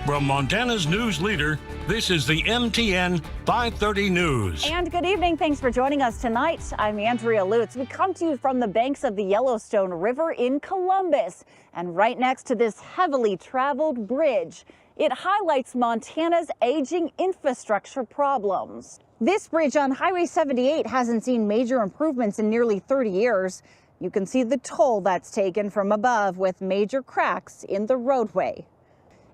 From Montana's news leader, this is the MTN 530 News. And good evening. Thanks for joining us tonight. I'm Andrea Lutz. We come to you from the banks of the Yellowstone River in Columbus. And right next to this heavily traveled bridge, it highlights Montana's aging infrastructure problems. This bridge on Highway 78 hasn't seen major improvements in nearly 30 years. You can see the toll that's taken from above with major cracks in the roadway.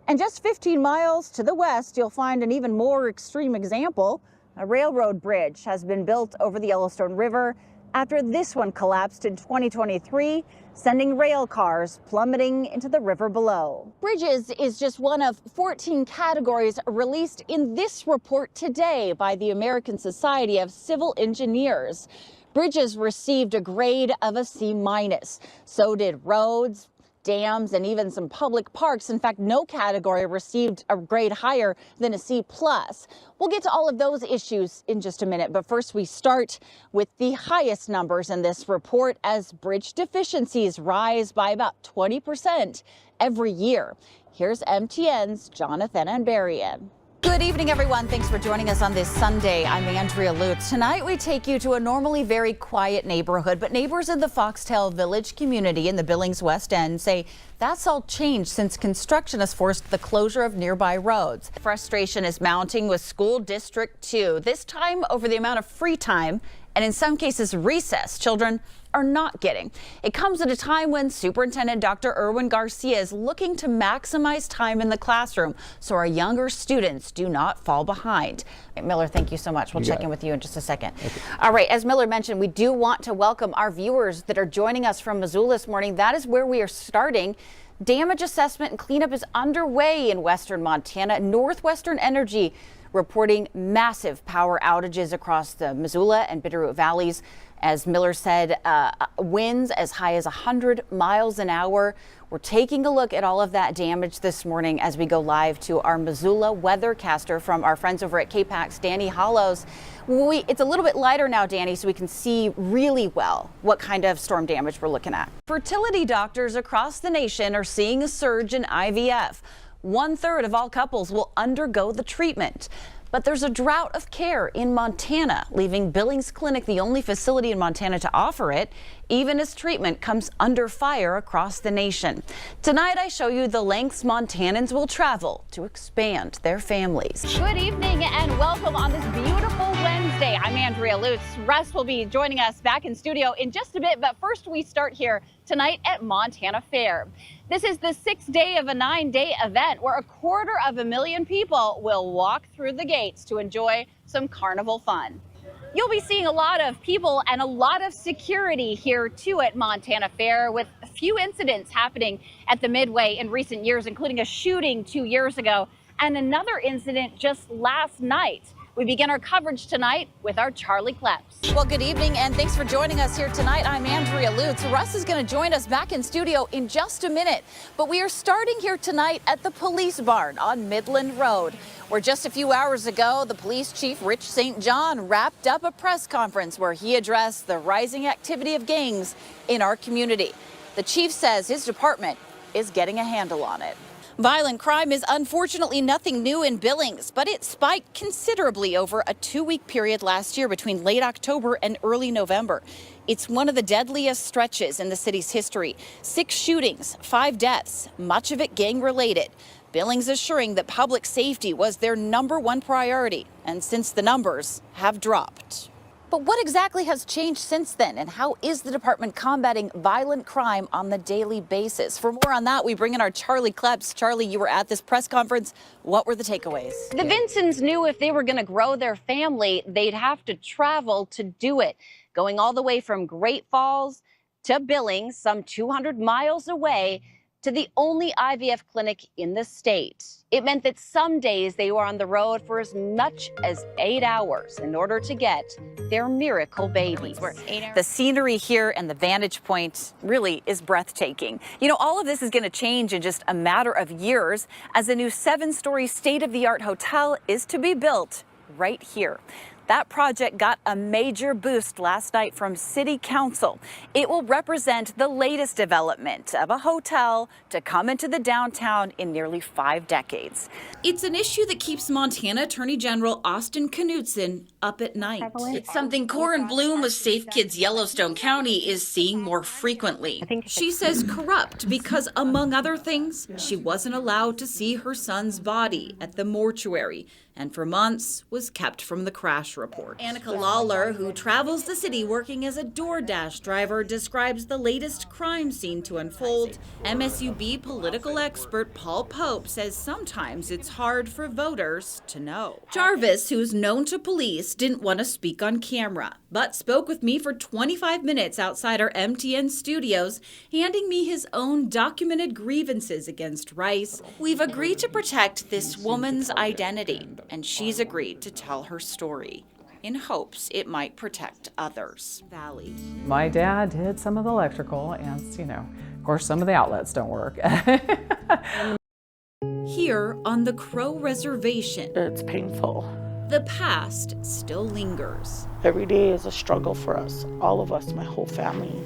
And just 15 miles to the west, you'll find an even more extreme example. A railroad bridge has been built over the Yellowstone River after this one collapsed in 2023, sending rail cars plummeting into the river below. Bridges is just one of 14 categories released in this report today by the American Society of Civil Engineers. Bridges received a grade of a C-. So did roads, dams, and even some public parks. In fact, no category received a grade higher than a C+. We'll get to all of those issues in just a minute, but first we start with the highest numbers in this report as bridge deficiencies rise by about 20% every year. Here's MTN's Jonathan Anbarian. Good evening, everyone. Thanks for joining us on this Sunday. I'm Andrea Lutz. Tonight, we take you to a normally very quiet neighborhood, but neighbors in the Foxtail Village community in the Billings West End say that's all changed since construction has forced the closure of nearby roads. Frustration is mounting with School District 2, this time over the amount of free time and in some cases recess children are not getting. It comes at a time when Superintendent Dr. Erwin Garcia is looking to maximize time in the classroom so our younger students do not fall behind. Miller, thank you so much. We'll check in with you in just a second. Okay. All right, as Miller mentioned, we do want to welcome our viewers that are joining us from Missoula this morning. That is where we are starting. Damage assessment and cleanup is underway in western Montana. Northwestern Energy reporting massive power outages across the Missoula and Bitterroot valleys. As Miller said, winds as high as 100 miles an hour. We're taking a look at all of that damage this morning as we go live to our Missoula weathercaster from our friends over at KPAX, Danny Hollows. It's a little bit lighter now, Danny, so we can see really well what kind of storm damage we're looking at. Fertility doctors across the nation are seeing a surge in IVF. 1/3 of all couples will undergo the treatment. But there's a drought of care in Montana, leaving Billings Clinic the only facility in Montana to offer it, even as treatment comes under fire across the nation. Tonight, I show you the lengths Montanans will travel to expand their families. Good evening and welcome on this beautiful Wednesday. I'm Andrea Lutz. Russ will be joining us back in studio in just a bit, but first we start here tonight at Montana Fair. This is the 6th day of a 9-day event where 250,000 people will walk through the gates to enjoy some carnival fun. You'll be seeing a lot of people and a lot of security here too at Montana Fair, with a few incidents happening at the Midway in recent years, including a shooting 2 years ago and another incident just last night. We begin our coverage tonight with our Charlie Kleps. Well, good evening and thanks for joining us here tonight. I'm Andrea Lutz. Russ is going to join us back in studio in just a minute. But we are starting here tonight at the police barn on Midland Road, where just a few hours ago, the police chief, Rich St. John, wrapped up a press conference where he addressed the rising activity of gangs in our community. The chief says his department is getting a handle on it. Violent crime is unfortunately nothing new in Billings, but it spiked considerably over a 2-week period last year between late October and early November. It's one of the deadliest stretches in the city's history. 6 shootings, 5 deaths, much of it gang-related. Billings assuring that public safety was their #1 priority, and since the numbers have dropped. But what exactly has changed since then, and how is the department combating violent crime on the daily basis? For more on that, we bring in our Charlie Kleps. Charlie, you were at this press conference. What were the takeaways? The Vinsons knew if they were going to grow their family, they'd have to travel to do it, going all the way from Great Falls to Billings, some 200 miles away, to the only IVF clinic in the state. It meant that some days they were on the road for as much as 8 hours in order to get their miracle babies. The scenery here and the vantage point really is breathtaking. You know, all of this is going to change in just a matter of years as a new 7-story state-of-the-art hotel is to be built right here. That project got a major boost last night from City Council. It will represent the latest development of a hotel to come into the downtown in nearly 5 decades. It's an issue that keeps Montana Attorney General Austin Knudsen up at night. It's something Corin Bloom with Safe Kids Yellowstone County is seeing more frequently. She says corrupt because, among other things, she wasn't allowed to see her son's body at the mortuary and for months was kept from the crash report. Annika Lawler, who travels the city working as a DoorDash driver, describes the latest crime scene to unfold. MSUB political expert Paul Pope says sometimes it's hard for voters to know. Jarvis, who's known to police, didn't want to speak on camera, but spoke with me for 25 minutes outside our MTN studios, handing me his own documented grievances against Rice. We've agreed to protect this woman's identity, and she's agreed to tell her story in hopes it might protect others. Valley. My dad did some of the electrical, and of course some of the outlets don't work. Here on the Crow Reservation, it's painful. The past still lingers. Every day is a struggle for us, all of us, my whole family.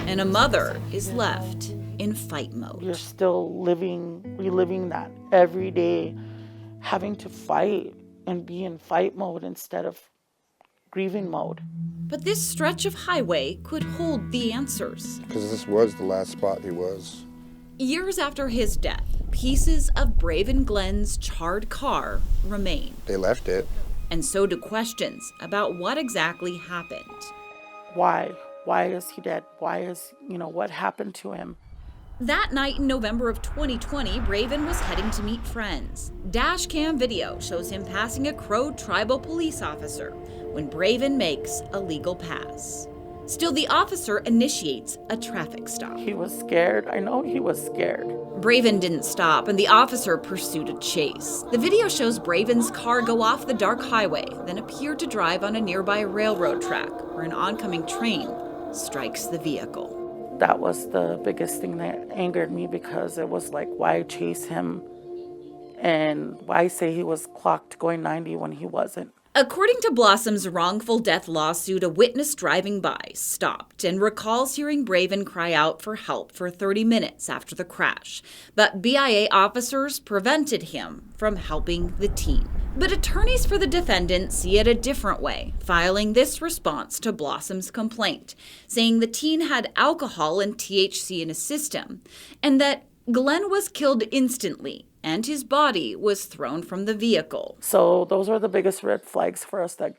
And a mother is left in fight mode. You're still reliving that every day, having to fight and be in fight mode instead of grieving mode. But this stretch of highway could hold the answers. Because this was the last spot he was. Years after his death, pieces of Braven Glenn's charred car remain. They left it. And so do questions about what exactly happened. Why? Why is he dead? Why is, what happened to him? That night in November of 2020, Braven was heading to meet friends. Dashcam video shows him passing a Crow tribal police officer when Braven makes a legal pass. Still, the officer initiates a traffic stop. He was scared. I know he was scared. Braven didn't stop, and the officer pursued a chase. The video shows Braven's car go off the dark highway, then appear to drive on a nearby railroad track where an oncoming train strikes the vehicle. That was the biggest thing that angered me, because it was like, why chase him and why say he was clocked going 90 when he wasn't? According to Blossom's wrongful death lawsuit, a witness driving by stopped and recalls hearing Braven cry out for help for 30 minutes after the crash. But BIA officers prevented him from helping the teen. But attorneys for the defendant see it a different way, filing this response to Blossom's complaint, saying the teen had alcohol and THC in his system, and that Glenn was killed instantly and his body was thrown from the vehicle. So those are the biggest red flags for us that,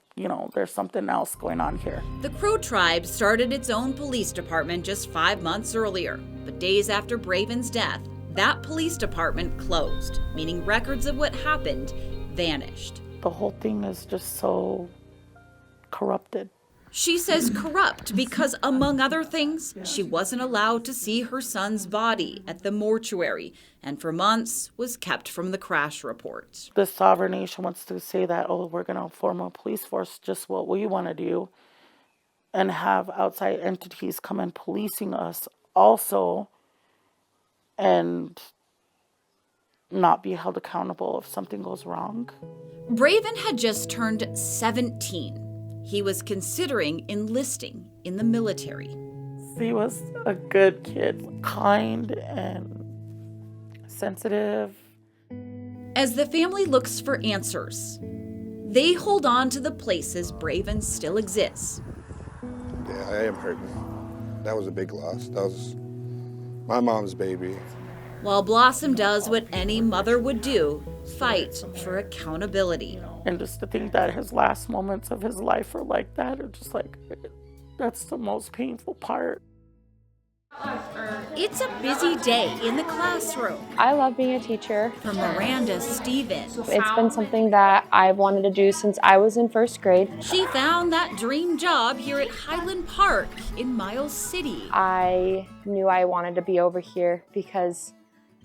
there's something else going on here. The Crow tribe started its own police department just 5 months earlier, but days after Braven's death, that police department closed, meaning records of what happened vanished. The whole thing is just so corrupted. She says corrupt because, among other things, she wasn't allowed to see her son's body at the mortuary and for months was kept from the crash report. The sovereign nation wants to say that, we're going to form a police force, just what we want to do, and have outside entities come in policing us also, and not be held accountable if something goes wrong. Braven had just turned 17. He was considering enlisting in the military. He was a good kid, kind and sensitive. As the family looks for answers, they hold on to the places Braven still exists. Yeah, I am hurting. That was a big loss. That was my mom's baby. While Blossom does what any mother would do, fight for accountability. And just to think that his last moments of his life are like that, it's just like, that's the most painful part. It's a busy day in the classroom. I love being a teacher. For Miranda Stevens, It's been something that I've wanted to do since I was in first grade. she found that dream job here at Highland Park in Miles City. I knew I wanted to be over here because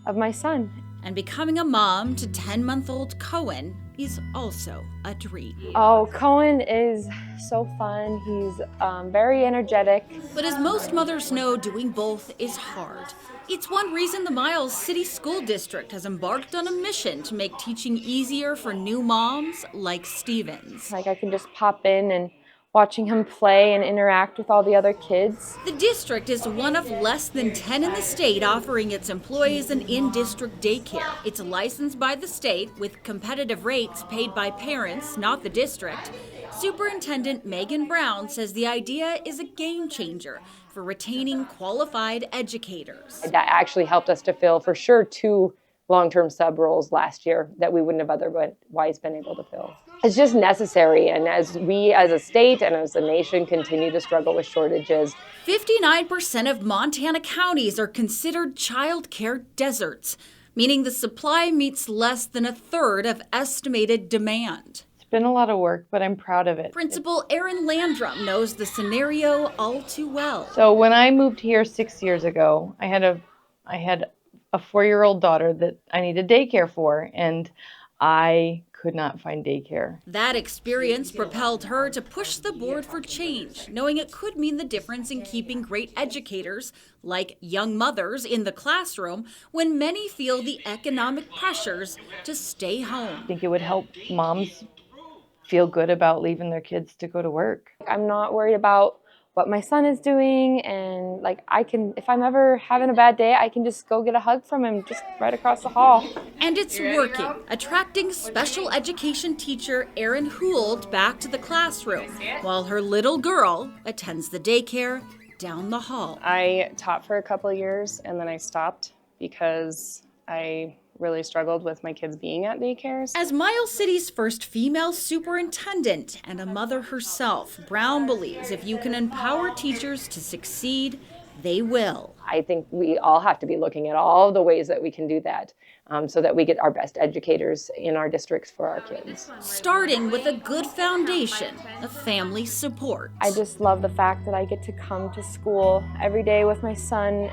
of my son. And becoming a mom to 10-month-old Cohen is also a dream. Oh, Cohen is so fun. He's very energetic. But as most mothers know, doing both is hard. It's one reason the Miles City School District has embarked on a mission to make teaching easier for new moms like Stevens. Like I can just pop in and watching him play and interact with all the other kids. The district is one of less than 10 in the state offering its employees an in-district daycare. It's licensed by the state with competitive rates paid by parents, not the district. Superintendent Megan Brown says the idea is a game changer for retaining qualified educators. That actually helped us to fill for sure 2 long-term sub roles last year that we wouldn't have otherwise been able to fill. It's just necessary, and as we as a state and as a nation continue to struggle with shortages. 59% of Montana counties are considered child care deserts, meaning the supply meets less than a third of estimated demand. It's been a lot of work, but I'm proud of it. Principal Erin Landrum knows the scenario all too well. So when I moved here 6 years ago, I had a 4-year-old daughter that I needed daycare for, and I could not find daycare. That experience propelled her to push the board for change, knowing it could mean the difference in keeping great educators, like young mothers, in the classroom when many feel the economic pressures to stay home. I think it would help moms feel good about leaving their kids to go to work. I'm not worried about what my son is doing, and like if I'm ever having a bad day, I can just go get a hug from him just right across the hall. And it's working, attracting special education teacher Erin Hould back to the classroom, while her little girl attends the daycare down the hall. I taught for a couple of years and then I stopped because I really struggled with my kids being at daycares. As Miles City's first female superintendent and a mother herself, Brown believes if you can empower teachers to succeed, they will. I think we all have to be looking at all the ways that we can do that so that we get our best educators in our districts for our kids. Starting with a good foundation of family support. I just love the fact that I get to come to school every day with my son.